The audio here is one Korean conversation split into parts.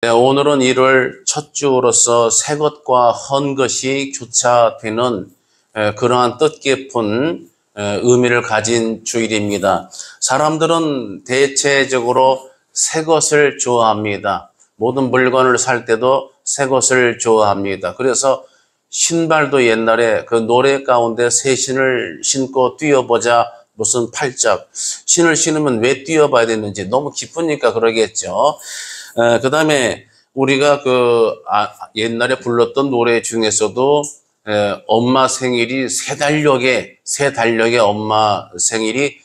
네, 오늘은 1월 첫 주로서 새 것과 헌 것이 교차되는 그러한 뜻깊은 의미를 가진 주일입니다. 사람들은 대체적으로 새 것을 좋아합니다. 모든 물건을 살 때도 새 것을 좋아합니다. 그래서 신발도 옛날에 그 노래 가운데 새 신을 신고 뛰어보자 무슨 팔짝, 신을 신으면 왜 뛰어봐야 되는지 너무 기쁘니까 그러겠죠. 그 다음에 우리가 옛날에 불렀던 노래 중에서도 엄마 생일이 새 달력에 엄마 생일이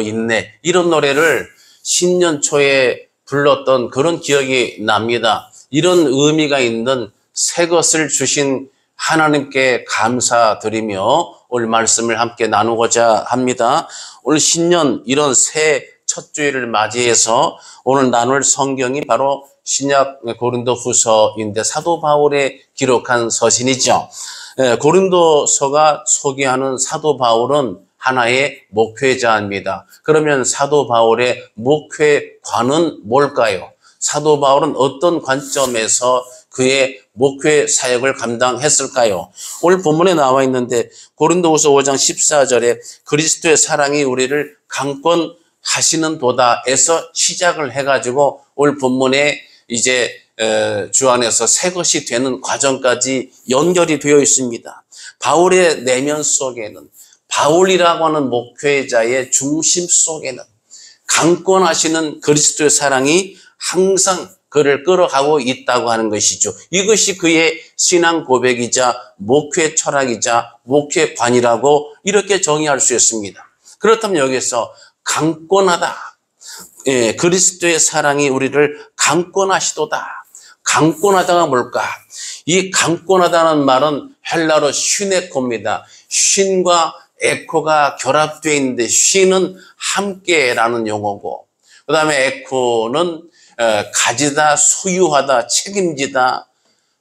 있네. 이런 노래를 신년 초에 불렀던 그런 기억이 납니다. 이런 의미가 있는 새 것을 주신 하나님께 감사드리며 오늘 말씀을 함께 나누고자 합니다. 오늘 신년 이런 새 첫 주일을 맞이해서 오늘 나눌 성경이 바로 신약 고린도후서인데 사도 바울이 기록한 서신이죠. 고린도서가 소개하는 사도 바울은 하나의 목회자입니다. 그러면 사도 바울의 목회관은 뭘까요? 사도 바울은 어떤 관점에서 그의 목회 사역을 감당했을까요? 오늘 본문에 나와 있는데 고린도후서 5장 14절에 그리스도의 사랑이 우리를 강권하시는 도다에서 시작을 해가지고 오늘 본문에 이제 주 안에서 새 것이 되는 과정까지 연결이 되어 있습니다. 바울의 내면 속에는 바울이라고 하는 목회자의 중심 속에는 강권하시는 그리스도의 사랑이 항상 그를 끌어가고 있다고 하는 것이죠. 이것이 그의 신앙 고백이자 목회 철학이자 목회관이라고 이렇게 정의할 수 있습니다. 그렇다면 여기서 강권하다. 그리스도의 사랑이 우리를 강권하시도다. 강권하다가 뭘까? 이 강권하다는 말은 헬라로 슈네코입니다. 쉰과 에코가 결합되어 있는데 쉰은 함께라는 용어고 그 다음에 에코는 가지다, 소유하다, 책임지다,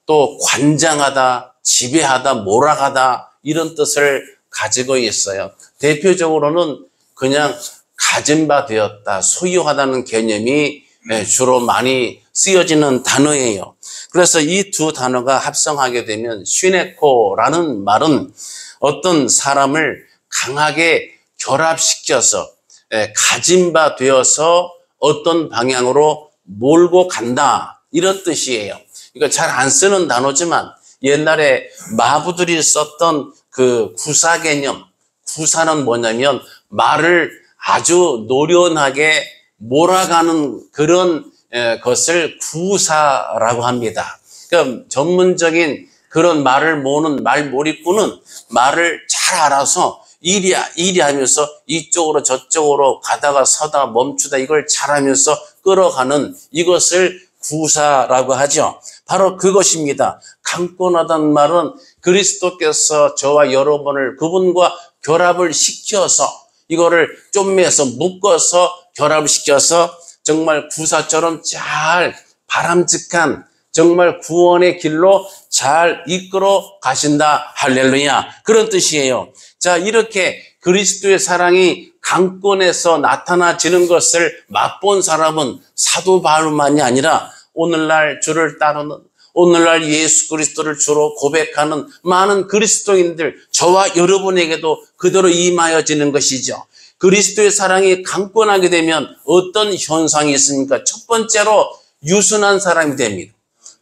또 관장하다, 지배하다, 몰아가다 이런 뜻을 가지고 있어요. 대표적으로는 그냥 가진 바 되었다, 소유하다는 개념이 주로 많이 쓰여지는 단어예요. 그래서 이 두 단어가 합성하게 되면 슈네코라는 말은 어떤 사람을 강하게 결합시켜서 가진 바 되어서 어떤 방향으로 몰고 간다 이런 뜻이에요. 이거 잘 안 쓰는 단어지만 옛날에 마부들이 썼던 그 구사 개념, 구사는 뭐냐면 말을 아주 노련하게 몰아가는 그런 것을 구사라고 합니다. 그러니까 전문적인 그런 말을 모으는 말몰이꾼은 말을 잘 알아서 이리 하면서 이쪽으로 저쪽으로 가다가 서다 멈추다 이걸 잘하면서 끌어가는 이것을 구사라고 하죠. 바로 그것입니다. 강권하다는 말은 그리스도께서 저와 여러분을 그분과 결합을 시켜서 이거를 쪼매서 묶어서 결합을 시켜서 정말 구사처럼 잘 바람직한 정말 구원의 길로 잘 이끌어 가신다. 할렐루야. 그런 뜻이에요. 자, 이렇게 그리스도의 사랑이 강권에서 나타나지는 것을 맛본 사람은 사도 바울만이 아니라 오늘날 주를 따르는 오늘날 예수 그리스도를 주로 고백하는 많은 그리스도인들 저와 여러분에게도 그대로 임하여지는 것이죠. 그리스도의 사랑이 강권하게 되면 어떤 현상이 있습니까? 첫 번째로 유순한 사람이 됩니다.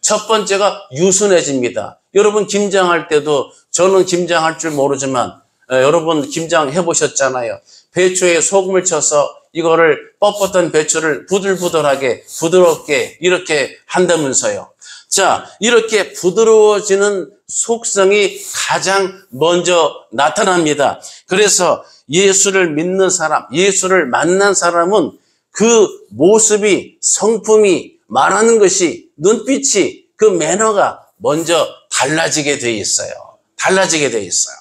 첫 번째가 유순해집니다. 여러분 김장할 때도 저는 김장할 줄 모르지만 여러분 김장 해보셨잖아요. 배추에 소금을 쳐서 이거를 뻣뻣한 배추를 부들부들하게 부드럽게 이렇게 한다면서요. 자, 이렇게 부드러워지는 속성이 가장 먼저 나타납니다. 그래서 예수를 믿는 사람, 예수를 만난 사람은 그 모습이, 성품이, 말하는 것이, 눈빛이, 그 매너가 먼저 달라지게 돼 있어요. 달라지게 돼 있어요.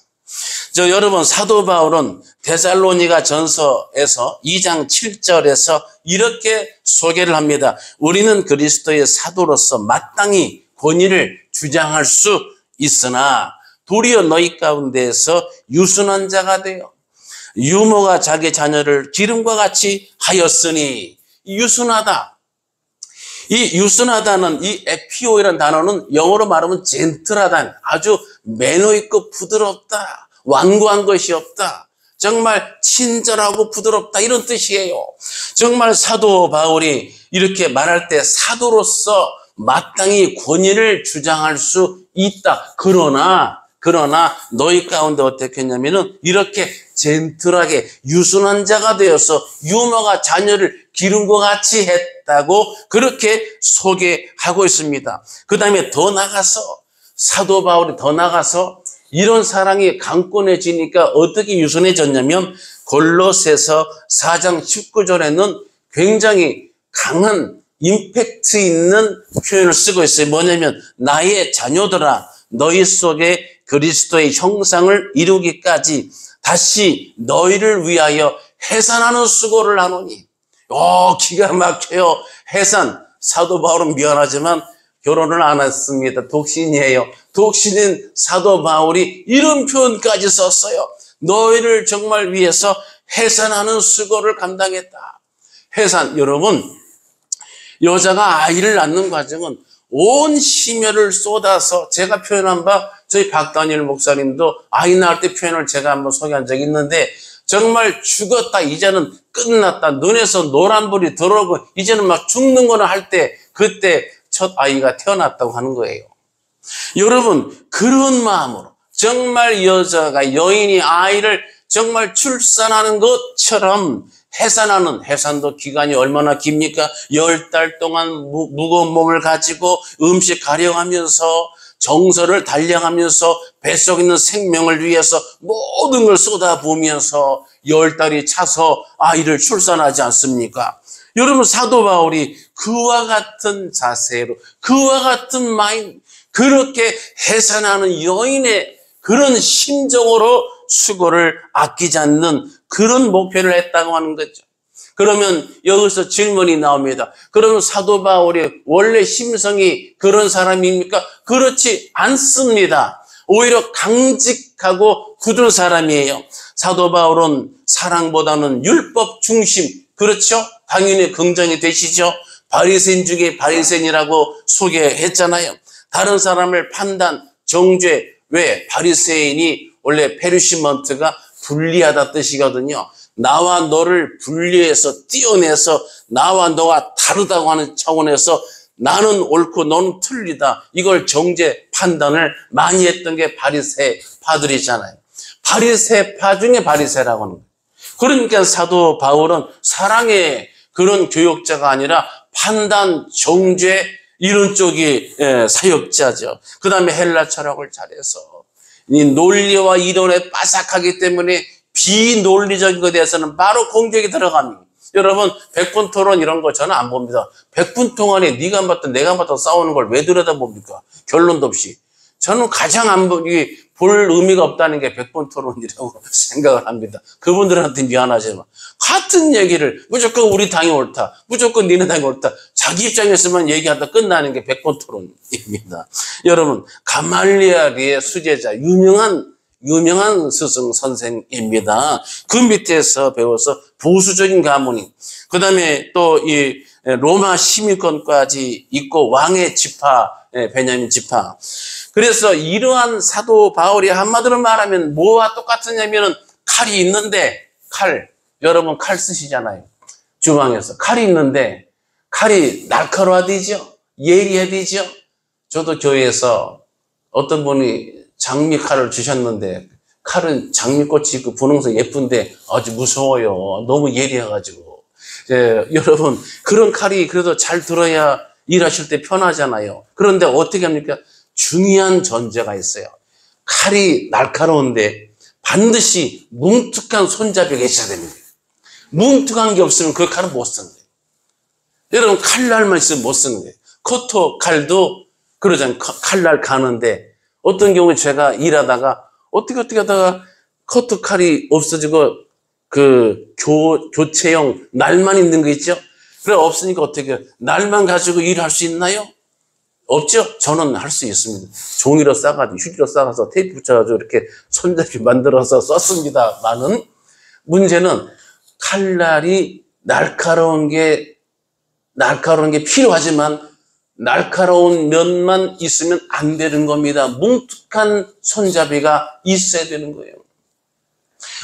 여러분 사도 바울은 데살로니가 전서에서 2장 7절에서 이렇게 소개를 합니다. 우리는 그리스도의 사도로서 마땅히 권위를 주장할 수 있으나 도리어 너희 가운데에서 유순한 자가 되어 유모가 자기 자녀를 기름과 같이 하였으니 유순하다. 이 유순하다는 이 에피오이라는 단어는 영어로 말하면 젠틀하다, 아주 매너 있고 부드럽다, 완고한 것이 없다, 정말 친절하고 부드럽다, 이런 뜻이에요. 정말 사도 바울이 이렇게 말할 때 사도로서 마땅히 권위를 주장할 수 있다. 그러나 너희 가운데 어떻게 했냐면은 이렇게 젠틀하게 유순한 자가 되어서 유머가 자녀를 기른 것 같이 했다고 그렇게 소개하고 있습니다. 그 다음에 더 나가서 사도 바울이 더 나가서 이런 사랑이 강권해지니까 어떻게 유순해졌냐면 골로새서 4장 19절에는 굉장히 강한 임팩트 있는 표현을 쓰고 있어요. 뭐냐면 나의 자녀들아 너희 속에 그리스도의 형상을 이루기까지 다시 너희를 위하여 해산하는 수고를 하노니. 기가 막혀요. 해산. 사도 바울은 미안하지만 결혼을 안 했습니다. 독신이에요. 독신인 사도 바울이 이런 표현까지 썼어요. 너희를 정말 위해서 해산하는 수고를 감당했다. 해산. 여러분, 여자가 아이를 낳는 과정은 온 심혈을 쏟아서, 제가 표현한 바 저희 박다니엘 목사님도 아이 낳을 때 표현을 제가 한번 소개한 적이 있는데, 정말 죽었다, 이제는 끝났다, 눈에서 노란불이 들어오고 이제는 막 죽는 거나 할 때, 그때 첫 아이가 태어났다고 하는 거예요. 여러분, 그런 마음으로 정말 여자가, 여인이 아이를 정말 출산하는 것처럼 해산도 기간이 얼마나 깁니까? 10달 동안 무거운 몸을 가지고 음식 가려하면서 정서를 단련하면서 뱃속에 있는 생명을 위해서 모든 걸 쏟아부으면서 10달이 차서 아이를 출산하지 않습니까? 여러분, 사도 바울이 그와 같은 자세로, 그와 같은 마음, 그렇게 해산하는 여인의 그런 심정으로 수고를 아끼지 않는 그런 목표를 했다고 하는 거죠. 그러면 여기서 질문이 나옵니다. 그러면 사도 바울이 원래 심성이 그런 사람입니까? 그렇지 않습니다. 오히려 강직하고 굳은 사람이에요. 사도 바울은 사랑보다는 율법 중심, 그렇죠? 당연히 긍정이 되시죠? 바리새인 중에 바리새인이라고 소개했잖아요. 다른 사람을 판단, 정죄, 왜? 바리새인이 원래 페르시먼트가 분리하다 뜻이거든요. 나와 너를 분리해서 띄어내서 나와 너가 다르다고 하는 차원에서 나는 옳고 너는 틀리다, 이걸 정죄 판단을 많이 했던 게 바리새파들이잖아요. 바리새파 중에 바리새라고 하는 거예요. 그러니까 사도 바울은 사랑의 그런 교역자가 아니라 판단, 정죄 이런 쪽이 사역자죠. 그 다음에 헬라 철학을 잘해서 이 논리와 이론에 빠삭하기 때문에 비논리적인 것에 대해서는 바로 공격이 들어갑니다. 여러분, 백분 토론 이런 거 저는 안 봅니다. 100분 동안에 네가 맞다 내가 맞다 싸우는 걸 왜 들여다봅니까? 결론도 없이. 저는 가장 볼 의미가 없다는 게 100분 토론이라고 생각을 합니다. 그분들한테 미안하지만 같은 얘기를 무조건 우리 당이 옳다, 무조건 니네 당이 옳다, 자기 입장에서만 얘기하다 끝나는 게 100분 토론입니다. 여러분, 가말리엘의 수제자, 유명한 스승 선생입니다. 그 밑에서 배워서 보수적인 가문인, 그 다음에 또 이 로마 시민권까지 있고 왕의 지파, 베냐민 지파. 그래서 이러한 사도 바울이 한마디로 말하면 뭐와 똑같으냐면은 칼이 있는데, 여러분 칼 쓰시잖아요. 주방에서 칼이 있는데 칼이 날카로워야 되죠. 예리해야 되죠. 저도 교회에서 어떤 분이 장미칼을 주셨는데, 칼은 장미꽃이 있고 분홍색 예쁜데 아주 무서워요. 너무 예리해가지고. 여러분, 그런 칼이 그래도 잘 들어야 일하실 때 편하잖아요. 그런데 어떻게 합니까? 중요한 전제가 있어요. 칼이 날카로운데 반드시 뭉툭한 손잡이가 있어야 됩니다. 뭉툭한 게 없으면 그 칼은 못 쓰는 거예요. 여러분, 칼날만 있으면 못 쓰는 거예요. 커터 칼도 그러잖아요. 칼날 가는데 어떤 경우에 제가 일하다가 어떻게 하다가 커터 칼이 없어지고 그 교체용 날만 있는 거 있죠? 그래, 없으니까 어떻게 날만 가지고 일할 수 있나요? 없죠? 저는 할 수 있습니다. 종이로 싸가지고 휴지로 싸가서 테이프 붙여가지고 이렇게 손잡이 만들어서 썼습니다. 많은 문제는 칼날이 날카로운 게 날카로운 게 필요하지만 날카로운 면만 있으면 안 되는 겁니다. 뭉툭한 손잡이가 있어야 되는 거예요.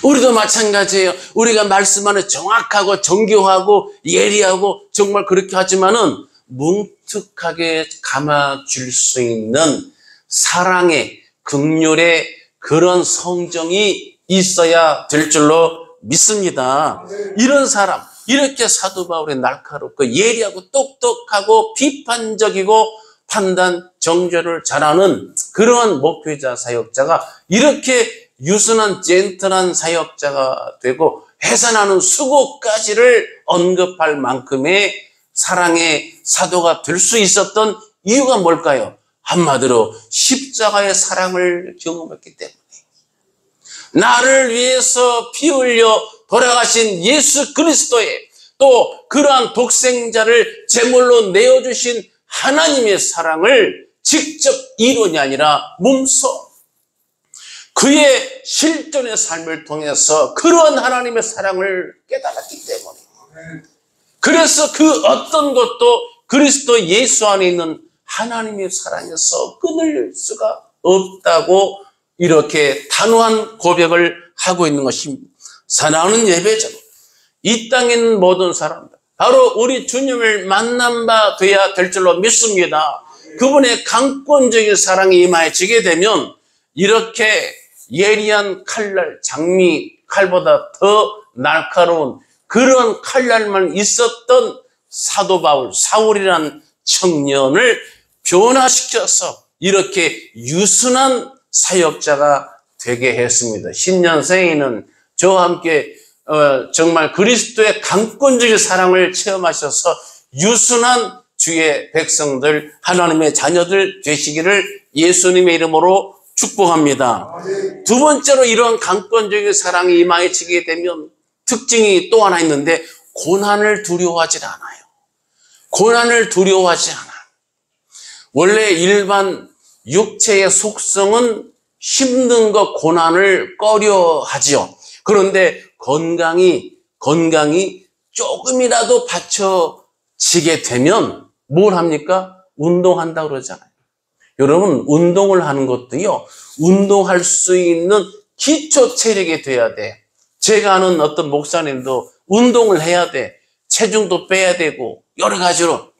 우리도 마찬가지예요. 우리가 말씀 안에 정확하고 정교하고 예리하고 정말 그렇게 하지만은 뭉툭하게 감아줄 수 있는 사랑의 긍휼의 그런 성정이 있어야 될 줄로 믿습니다. 이런 사람, 이렇게 사도 바울이 날카롭고 예리하고 똑똑하고 비판적이고 판단, 정죄를 잘하는 그러한 목회자 사역자가 이렇게 유순한 젠틀한 사역자가 되고 해산하는 수고까지를 언급할 만큼의 사랑의 사도가 될 수 있었던 이유가 뭘까요? 한마디로 십자가의 사랑을 경험했기 때문에 나를 위해서 피 흘려 돌아가신 예수 그리스도의 또 그러한 독생자를 제물로 내어주신 하나님의 사랑을 직접 이론이 아니라 몸소 그의 실존의 삶을 통해서 그러한 하나님의 사랑을 깨달았기 때문에 그래서 그 어떤 것도 그리스도 예수 안에 있는 하나님의 사랑에서 끊을 수가 없다고 이렇게 단호한 고백을 하고 있는 것입니다. 사랑하는 예배자, 이 땅에 있는 모든 사람들, 바로 우리 주님을 만난 바 돼야 될 줄로 믿습니다. 그분의 강권적인 사랑이 임하여지게 되면 이렇게 예리한 칼날, 장미 칼보다 더 날카로운 그런 칼날만 있었던 사도 바울, 사울이란 청년을 변화시켜서 이렇게 유순한 사역자가 되게 했습니다. 신년생에는 저와 함께 정말 그리스도의 강권적인 사랑을 체험하셔서 유순한 주의 백성들, 하나님의 자녀들 되시기를 예수님의 이름으로 축복합니다. 두 번째로 이런 강권적인 사랑이 임하여지게 되면 특징이 또 하나 있는데 고난을 두려워하지 않아요. 고난을 두려워하지 않아요. 원래 일반 육체의 속성은 힘든 것, 고난을 꺼려하지요. 그런데 건강이 조금이라도 받쳐지게 되면 뭘 합니까? 운동한다고 그러잖아요. 여러분, 운동을 하는 것도요, 운동할 수 있는 기초 체력이 돼야 돼. 제가 아는 어떤 목사님도 운동을 해야 돼. 체중도 빼야 되고, 여러 가지로.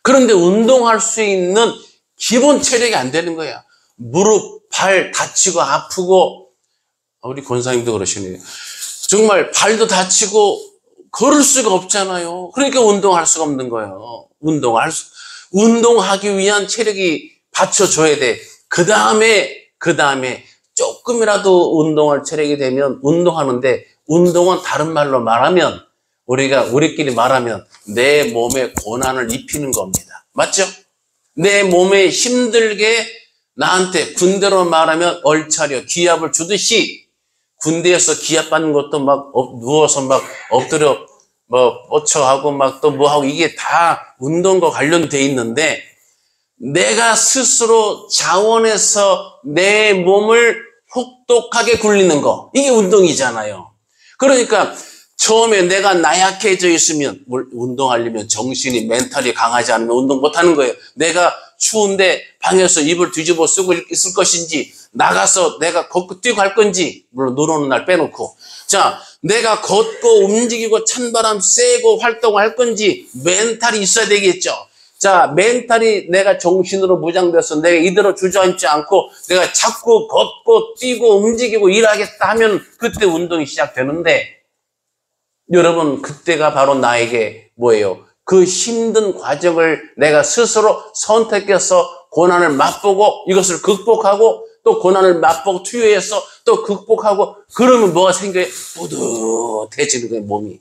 그런데 운동할 수 있는 기본 체력이 안 되는 거야. 무릎, 발 다치고 아프고, 우리 권사님도 그러시네요. 정말 발도 다치고 걸을 수가 없잖아요. 그러니까 운동할 수가 없는 거예요. 운동하기 위한 체력이 받쳐줘야 돼. 그 다음에 조금이라도 운동할 체력이 되면 운동하는데, 운동은 다른 말로 말하면 우리끼리 말하면 내 몸에 고난을 입히는 겁니다. 맞죠? 내 몸에 힘들게 나한테 군대로 말하면 얼차려 기합을 주듯이 군대에서 기합 받는 것도 막 누워서 막 엎드려 뻗쳐하고 막 또 뭐하고 이게 다 운동과 관련돼 있는데 내가 스스로 자원해서 내 몸을 혹독하게 굴리는 거, 이게 운동이잖아요. 그러니까 처음에 내가 나약해져 있으면 운동하려면 정신이 멘탈이 강하지 않으면 운동 못하는 거예요. 내가 추운데 방에서 이불 뒤집어 쓰고 있을 것인지 나가서 내가 걷고 뛰고 할 건지, 물론 눈 오는 날 빼놓고, 자 내가 걷고 움직이고 찬바람 쐬고 활동할 건지 멘탈이 있어야 되겠죠. 자 멘탈이 내가 정신으로 무장돼서 내가 이대로 주저앉지 않고 내가 자꾸 걷고 뛰고 움직이고 일하겠다 하면 그때 운동이 시작되는데, 여러분 그때가 바로 나에게 뭐예요? 그 힘든 과정을 내가 스스로 선택해서 고난을 맛보고 이것을 극복하고 또 고난을 맛보고 투여해서 또 극복하고 그러면 뭐가 생겨요? 뿌듯해지는 거예요, 몸이.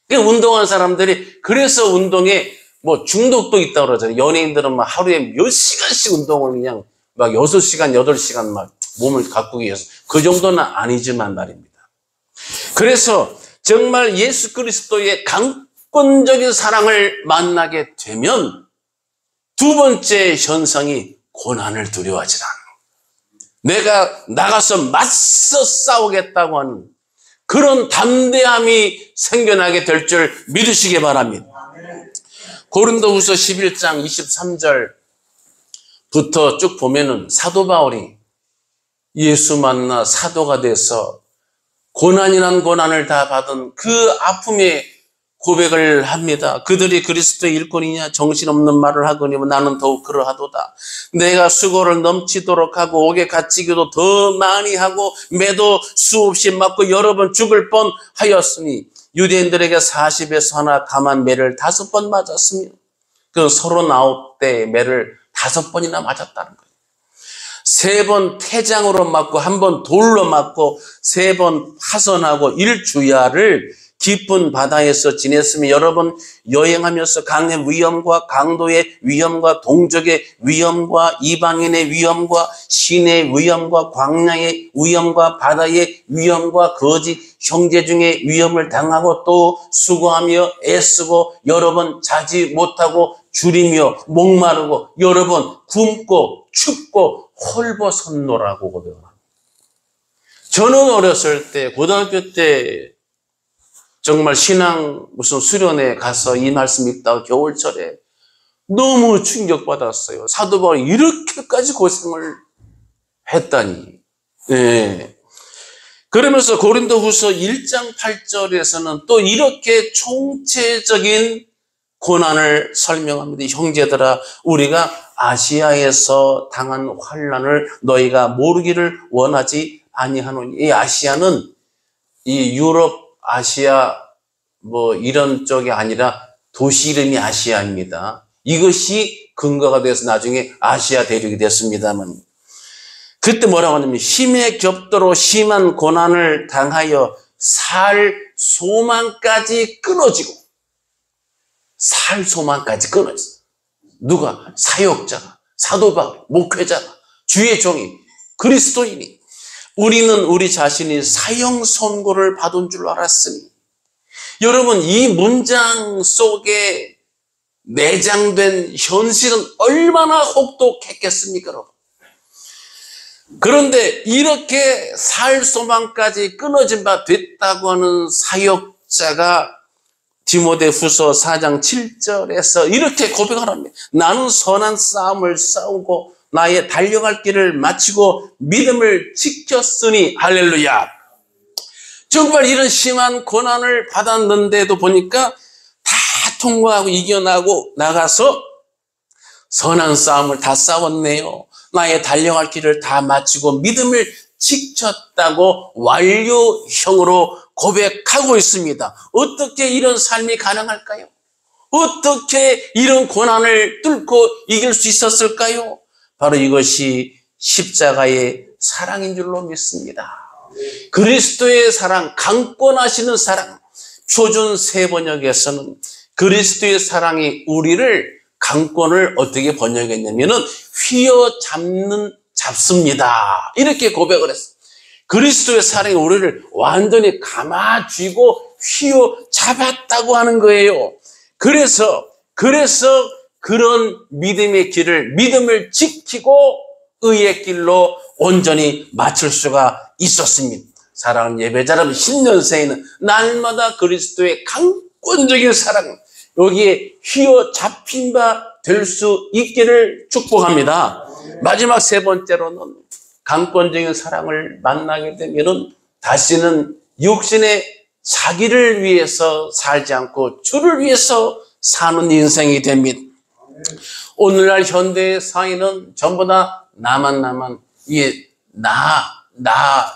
그러니까 운동하는 사람들이 그래서 운동에 뭐 중독도 있다고 그러잖아요. 연예인들은 막 하루에 몇 시간씩 운동을 그냥 막 6시간, 8시간 막 몸을 가꾸기 위해서. 그 정도는 아니지만 말입니다. 그래서 정말 예수 그리스도의 강권적인 사랑을 만나게 되면 두 번째 현상이 고난을 두려워하지 않아. 내가 나가서 맞서 싸우겠다고 하는 그런 담대함이 생겨나게 될 줄 믿으시기 바랍니다. 고린도후서 11장 23절부터 쭉 보면은 사도 바울이 예수 만나 사도가 돼서 고난이란 고난을 다 받은 그 아픔의 고백을 합니다. 그들이 그리스도의 일꾼이냐 정신없는 말을 하거니와 나는 더욱 그러하도다. 내가 수고를 넘치도록 하고 옥에 갇히기도 더 많이 하고 매도 수없이 맞고 여러 번 죽을 뻔하였으니 유대인들에게 40에서 하나 감한 매를 5번 맞았으며 그 39대 매를 5번이나 맞았다는 거예요. 3번 태장으로 맞고 1번 돌로 맞고 3번 파선하고 1주야를 깊은 바다에서 지냈으며 여러 번 여행하면서 강의 위험과 강도의 위험과 동족의 위험과 이방인의 위험과 신의 위험과 광야의 위험과 바다의 위험과 거짓 형제 중에 위험을 당하고 또 수고하며 애쓰고 여러 번 자지 못하고 줄이며 목마르고 여러 번 굶고 춥고 홀벗었노라고 고백합니다. 저는 어렸을 때 고등학교 때 정말 신앙 무슨 수련회 가서 이 말씀 읽다가 겨울철에 너무 충격받았어요. 사도 바울이 이렇게까지 고생을 했다니. 네. 그러면서 고린도후서 1장 8절에서는 또 이렇게 총체적인 고난을 설명합니다. 형제들아, 우리가 아시아에서 당한 환난을 너희가 모르기를 원하지 아니하노니. 이 아시아는 이 유럽 아시아 뭐 이런 쪽이 아니라 도시 이름이 아시아입니다. 이것이 근거가 돼서 나중에 아시아 대륙이 됐습니다만 그때 뭐라고 하냐면 힘에 겹도록 심한 고난을 당하여 살 소망까지 끊어지고 살 소망까지 끊어졌어. 누가? 사역자가, 사도 바울, 목회자가, 주의 종이, 그리스도인이 우리는 우리 자신이 사형 선고를 받은 줄 알았으니 여러분 이 문장 속에 내장된 현실은 얼마나 혹독했겠습니까 여러분. 그런데 이렇게 살 소망까지 끊어진 바 됐다고 하는 사역자가 디모데후서 4장 7절에서 이렇게 고백을 합니다. 나는 선한 싸움을 싸우고 나의 달려갈 길을 마치고 믿음을 지켰으니 할렐루야. 정말 이런 심한 고난을 받았는데도 보니까 다 통과하고 이겨나고 나가서 선한 싸움을 다 싸웠네요. 나의 달려갈 길을 다 마치고 믿음을 지켰다고 완료형으로 고백하고 있습니다. 어떻게 이런 삶이 가능할까요? 어떻게 이런 고난을 뚫고 이길 수 있었을까요? 바로 이것이 십자가의 사랑인 줄로 믿습니다. 그리스도의 사랑, 강권하시는 사랑. 표준 세번역에서는 그리스도의 사랑이 우리를 강권을 어떻게 번역했냐면은 잡습니다. 이렇게 고백을 했어요. 그리스도의 사랑이 우리를 완전히 감아쥐고 휘어잡았다고 하는 거예요. 그래서 그런 믿음의 길을, 믿음을 지키고 의의 길로 온전히 맞출 수가 있었습니다. 사랑하는 예배자 여러분, 신년생에는 날마다 그리스도의 강권적인 사랑, 여기에 휘어잡힌 바 될 수 있기를 축복합니다. 마지막 3번째로는 강권적인 사랑을 만나게 되면은 다시는 육신의 자기를 위해서 살지 않고 주를 위해서 사는 인생이 됩니다. 오늘날 현대의 사회는 전부 다 나만 이게 나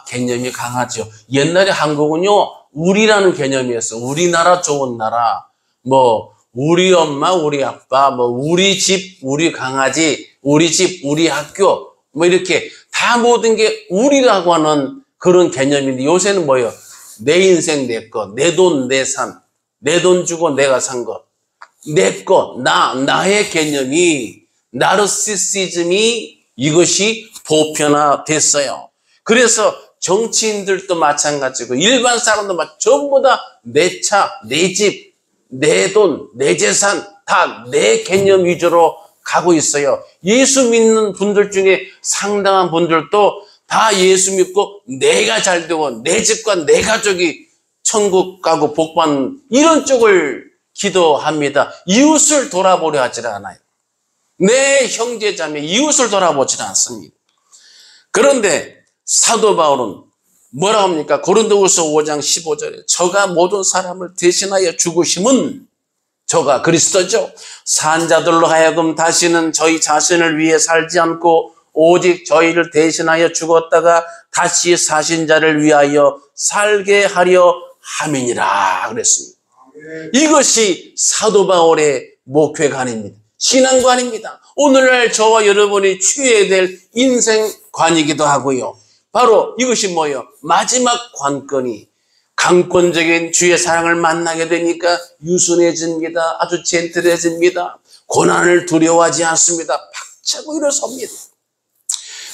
개념이 강하죠. 옛날에 한국은요 우리라는 개념이었어. 우리나라 좋은 나라, 뭐 우리 엄마, 우리 아빠, 뭐 우리 집, 우리 강아지, 우리 집, 우리 학교, 뭐 이렇게 다 모든 게 우리라고 하는 그런 개념인데 요새는 뭐예요? 내 인생 내 것, 내 돈, 내 산, 내 돈 주고 내가 산 것, 내 것, 나의 개념이, 나르시시즘이 이것이 보편화됐어요. 그래서 정치인들도 마찬가지고 일반 사람도 전부 다 내 차, 내 집, 내 돈, 내 재산 다 내 개념 위주로 가고 있어요. 예수 믿는 분들 중에 상당한 분들도 다 예수 믿고 내가 잘 되고 내 집과 내 가족이 천국 가고 복 받는 이런 쪽을 기도합니다. 이웃을 돌아보려 하질 않아요. 내 형제자매 이웃을 돌아보지는 않습니다. 그런데 사도 바울은 뭐라 합니까? 고린도후서 5장 15절에 저가 모든 사람을 대신하여 죽으심은 저가 그리스도죠. 산자들로 하여금 다시는 저희 자신을 위해 살지 않고 오직 저희를 대신하여 죽었다가 다시 사신 자를 위하여 살게 하려 함이니라 그랬습니다. 이것이 사도 바울의 목회관입니다. 신앙관입니다. 오늘날 저와 여러분이 취해야 될 인생관이기도 하고요. 바로 이것이 뭐예요? 마지막 관건이 강권적인 주의 사랑을 만나게 되니까 유순해집니다. 아주 젠틀해집니다. 고난을 두려워하지 않습니다. 박차고 일어섭니다.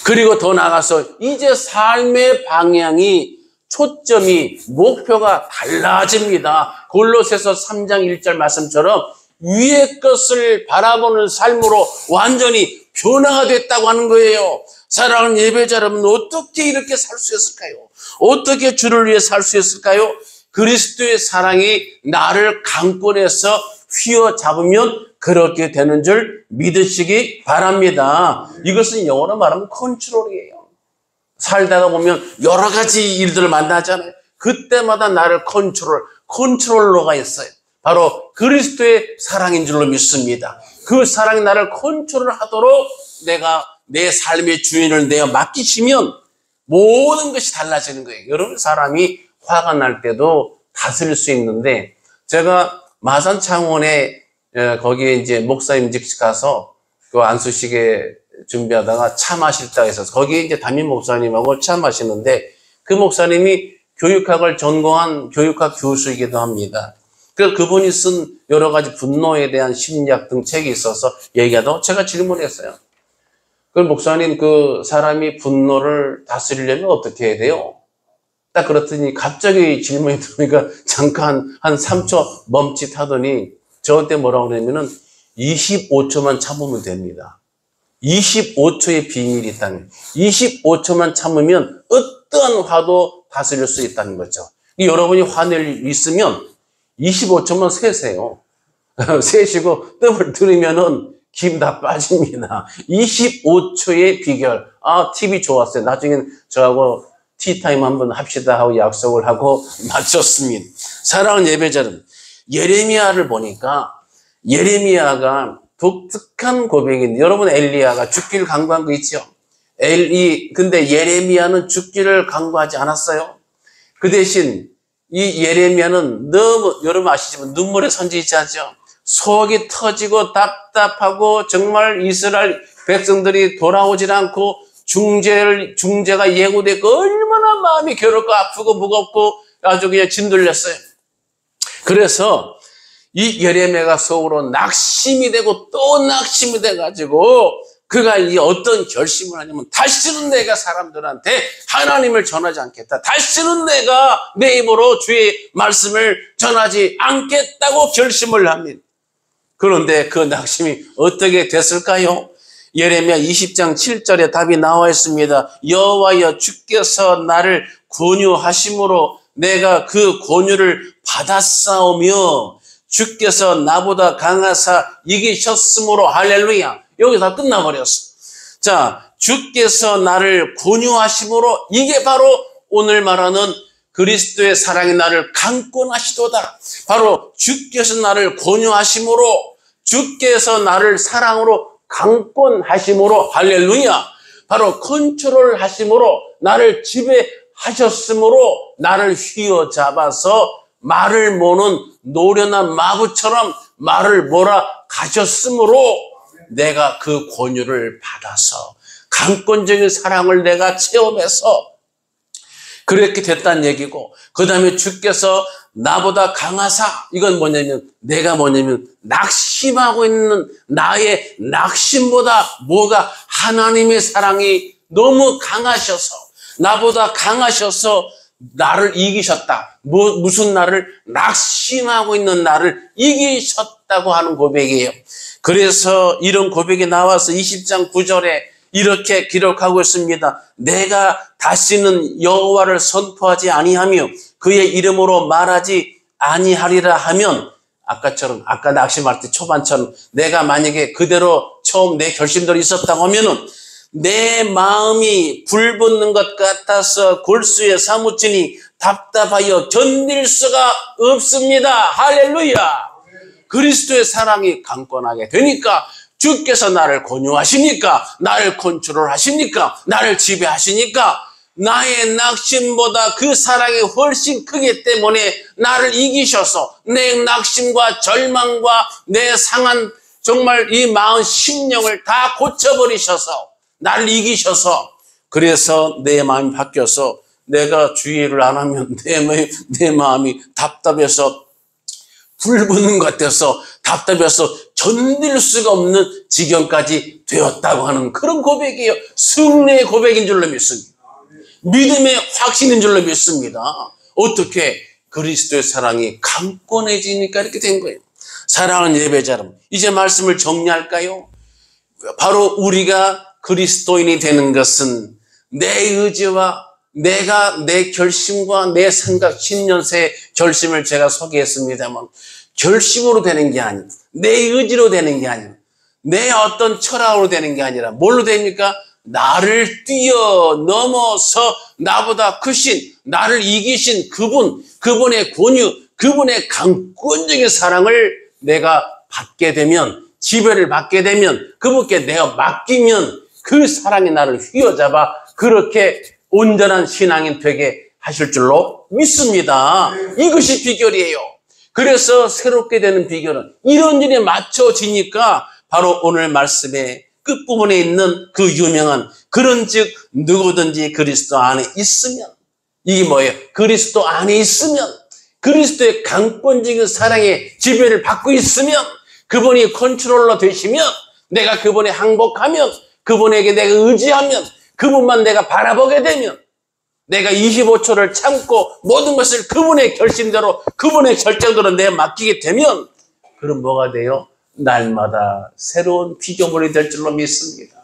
그리고 더 나아가서 이제 삶의 방향이 초점이 목표가 달라집니다. 골로새서 3장 1절 말씀처럼 위의 것을 바라보는 삶으로 완전히 변화가 됐다고 하는 거예요. 사랑하는 예배자 여러분, 어떻게 이렇게 살 수 있을까요? 어떻게 주를 위해 살 수 있을까요? 그리스도의 사랑이 나를 강권해서 휘어잡으면 그렇게 되는 줄 믿으시기 바랍니다. 이것은 영어로 말하면 컨트롤이에요. 살다가 보면 여러 가지 일들을 만나잖아요. 그때마다 나를 컨트롤러가 있어요. 바로 그리스도의 사랑인 줄로 믿습니다. 그 사랑이 나를 컨트롤하도록 내가 내 삶의 주인을 내어 맡기시면 모든 것이 달라지는 거예요. 여러분, 사람이 화가 날 때도 다스릴 수 있는데, 제가 마산 창원에 거기에 이제 목사님직 가서 그 안수식에 준비하다가 차 마실다 해서 거기에 이제 담임 목사님하고 차 마시는데, 그 목사님이 교육학을 전공한 교육학 교수이기도 합니다. 그래서 그분이 쓴 여러 가지 분노에 대한 심리학 등 책이 있어서 얘기하다가 제가 질문했어요. 그 목사님, 그 사람이 분노를 다스리려면 어떻게 해야 돼요? 딱 그랬더니 갑자기 질문이 들으니까 잠깐 한 3초 멈칫하더니 저한테 뭐라고 그러냐면은 25초만 참으면 됩니다. 25초의 비밀이 있다는, 25초만 참으면 어떠한 화도 다스릴 수 있다는 거죠. 여러분이 화낼 일 있으면 25초만 세세요. 세시고 뜸을 들이면은 기분 다 빠집니다. 25초의 비결. 팁이 좋았어요. 나중엔 저하고 티타임 한번 합시다 하고 약속을 하고 마쳤습니다. 사랑하는 예배자는 예레미야를 보니까 예레미야가 독특한 고백인데, 여러분 엘리야가 죽기를 간구한 거 있죠? 근데 예레미야는 죽기를 간구하지 않았어요. 그 대신 이 예레미야는 너무, 여러분 아시지만 눈물의 선지자죠. 속이 터지고 답답하고 정말 이스라엘 백성들이 돌아오질 않고 중재가 예고되고 얼마나 마음이 괴롭고 아프고 무겁고 아주 그냥 진들렸어요. 그래서 이 예레미야가 속으로 낙심이 되고 또 낙심이 돼가지고 그가 이 어떤 결심을 하냐면, 다시는 내가 사람들한테 하나님을 전하지 않겠다. 다시는 내가 내 입으로 주의 말씀을 전하지 않겠다고 결심을 합니다. 그런데 그 낙심이 어떻게 됐을까요? 예레미야 20장 7절에 답이 나와 있습니다. 여호와여, 주께서 나를 권유하심으로 내가 그 권유를 받았사오며 주께서 나보다 강하사 이기셨으므로 할렐루야. 여기 다 끝나버렸어. 자, 주께서 나를 권유하심으로, 이게 바로 오늘 말하는 그리스도의 사랑이 나를 강권하시도다. 바로 주께서 나를 권유하심으로, 주께서 나를 사랑으로 강권하심으로, 할렐루야. 바로 컨트롤 하심으로, 나를 지배하셨으므로 나를 휘어잡아서 말을 모는 노련한 마부처럼 말을 몰아 가셨으므로 내가 그 권유를 받아서 강권적인 사랑을 내가 체험해서 그렇게 됐다는 얘기고, 그 다음에 주께서 나보다 강하사, 이건 내가 낙심하고 있는 나의 낙심보다 뭐가, 하나님의 사랑이 너무 강하셔서, 나보다 강하셔서 나를 이기셨다. 무슨 나를? 낙심하고 있는 나를 이기셨다고 하는 고백이에요. 그래서 이런 고백이 나와서 20장 9절에 이렇게 기록하고 있습니다. 내가 다시는 여호와를 선포하지 아니하며 그의 이름으로 말하지 아니하리라 하면 아까처럼, 아까 낙심할 때 초반처럼 내가 만약에 그대로 처음 내 결심대로 있었다고 하면은 내 마음이 불붙는 것 같아서 골수에 사무치니 답답하여 견딜 수가 없습니다. 할렐루야. 그리스도의 사랑이 강권하게 되니까 주께서 나를 권유하시니까, 나를 컨트롤하시니까, 나를 지배하시니까 나의 낙심보다 그 사랑이 훨씬 크기 때문에 나를 이기셔서 내 낙심과 절망과 내 상한 정말 이 마음 심령을 다 고쳐버리셔서 나를 이기셔서, 그래서 내 마음이 바뀌어서 내가 주의를 안 하면 내 마음이 답답해서 불붙는 것 같아서 답답해서 견딜 수가 없는 지경까지 되었다고 하는 그런 고백이에요. 승리의 고백인 줄로 믿습니다. 믿음의 확신인 줄로 믿습니다. 어떻게? 그리스도의 사랑이 강권해지니까 이렇게 된 거예요. 사랑하는 예배자 여러분, 이제 말씀을 정리할까요? 바로 우리가 그리스도인이 되는 것은 내 의지와 내 결심과 내 생각, 10년새 결심을 제가 소개했습니다만, 결심으로 되는 게 아니고 내 의지로 되는 게 아니고 내 어떤 철학으로 되는 게 아니라 뭘로 됩니까? 나를 뛰어넘어서 나보다 크신, 나를 이기신 그분의 권유, 그분의 강권적인 사랑을 내가 받게 되면, 지배를 받게 되면, 그분께 내가 맡기면 그 사랑이 나를 휘어잡아 그렇게 온전한 신앙인 되게 하실 줄로 믿습니다. 이것이 비결이에요. 그래서 새롭게 되는 비결은 이런 일에 맞춰지니까 바로 오늘 말씀의 끝부분에 있는 그 유명한 그런즉 누구든지 그리스도 안에 있으면, 이게 뭐예요? 그리스도 안에 있으면, 그리스도의 강권적인 사랑의 지배를 받고 있으면, 그분이 컨트롤러 되시면, 내가 그분에 항복하면, 그분에게 내가 의지하면, 그분만 내가 바라보게 되면, 내가 25초를 참고 모든 것을 그분의 결심대로, 그분의 결정대로 내가 맡기게 되면, 그럼 뭐가 돼요? 날마다 새로운 피조물이 될 줄로 믿습니다.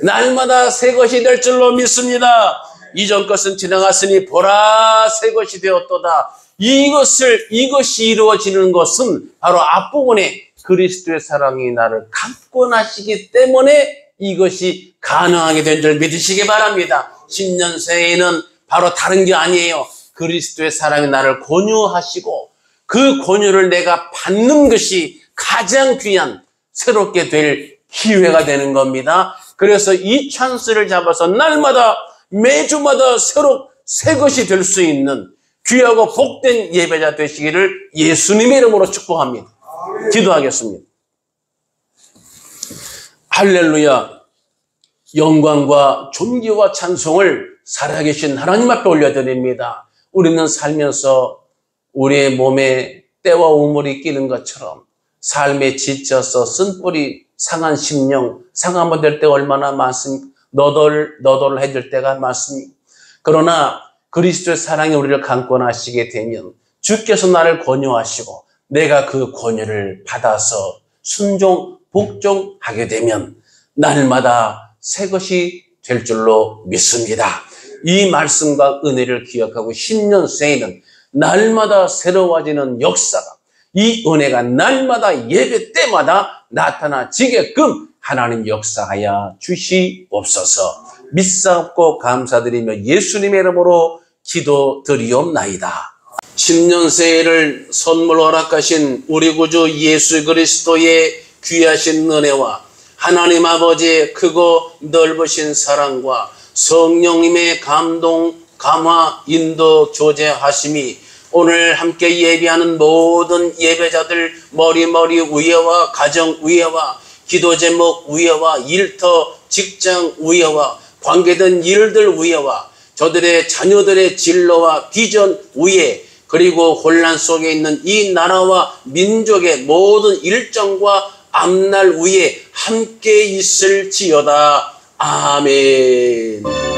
날마다 새 것이 될 줄로 믿습니다. 이전 것은 지나갔으니 보라 새 것이 되었도다. 이것이 이루어지는 것은 바로 앞부분에 그리스도의 사랑이 나를 강권하시기 때문에 이것이 가능하게 된 줄 믿으시기 바랍니다. 10년새에는 바로 다른 게 아니에요. 그리스도의 사랑이 나를 권유하시고 그 권유를 내가 받는 것이 가장 귀한 새롭게 될 기회가 되는 겁니다. 그래서 이 찬스를 잡아서 날마다 매주마다 새 것이 될 수 있는 귀하고 복된 예배자 되시기를 예수님의 이름으로 축복합니다. 기도하겠습니다. 할렐루야. 영광과 존귀와 찬송을 살아계신 하나님 앞에 올려드립니다. 우리는 살면서 우리의 몸에 때와 우물이 끼는 것처럼 삶에 지쳐서 쓴뿌리 상한 심령, 상하면 될 때가 얼마나 많습니까? 너덜해질 때가 많습니까? 그러나 그리스도의 사랑이 우리를 강권하시게 되면 주께서 나를 권유하시고 내가 그 권유를 받아서 순종, 복종하게 되면 날마다 새 것이 될 줄로 믿습니다. 이 말씀과 은혜를 기억하고 10년새에는 날마다 새로워지는 역사가, 이 은혜가 날마다 예배 때마다 나타나지게끔 하나님 역사하여 주시옵소서. 믿사옵고 감사드리며 예수님의 이름으로 기도드리옵나이다. 10년새해를 선물 허락하신 우리 구주 예수 그리스도의 귀하신 은혜와 하나님 아버지의 크고 넓으신 사랑과 성령님의 감동, 감화, 인도, 교제하심이 오늘 함께 예배하는 모든 예배자들 머리 위에와 가정 위에와 기도 제목 위에와 일터, 직장 위에와 관계된 일들 위에와 저들의 자녀들의 진로와 비전 위에 그리고 혼란 속에 있는 이 나라와 민족의 모든 일정과 앞날 위에 함께 있을지어다. 아멘.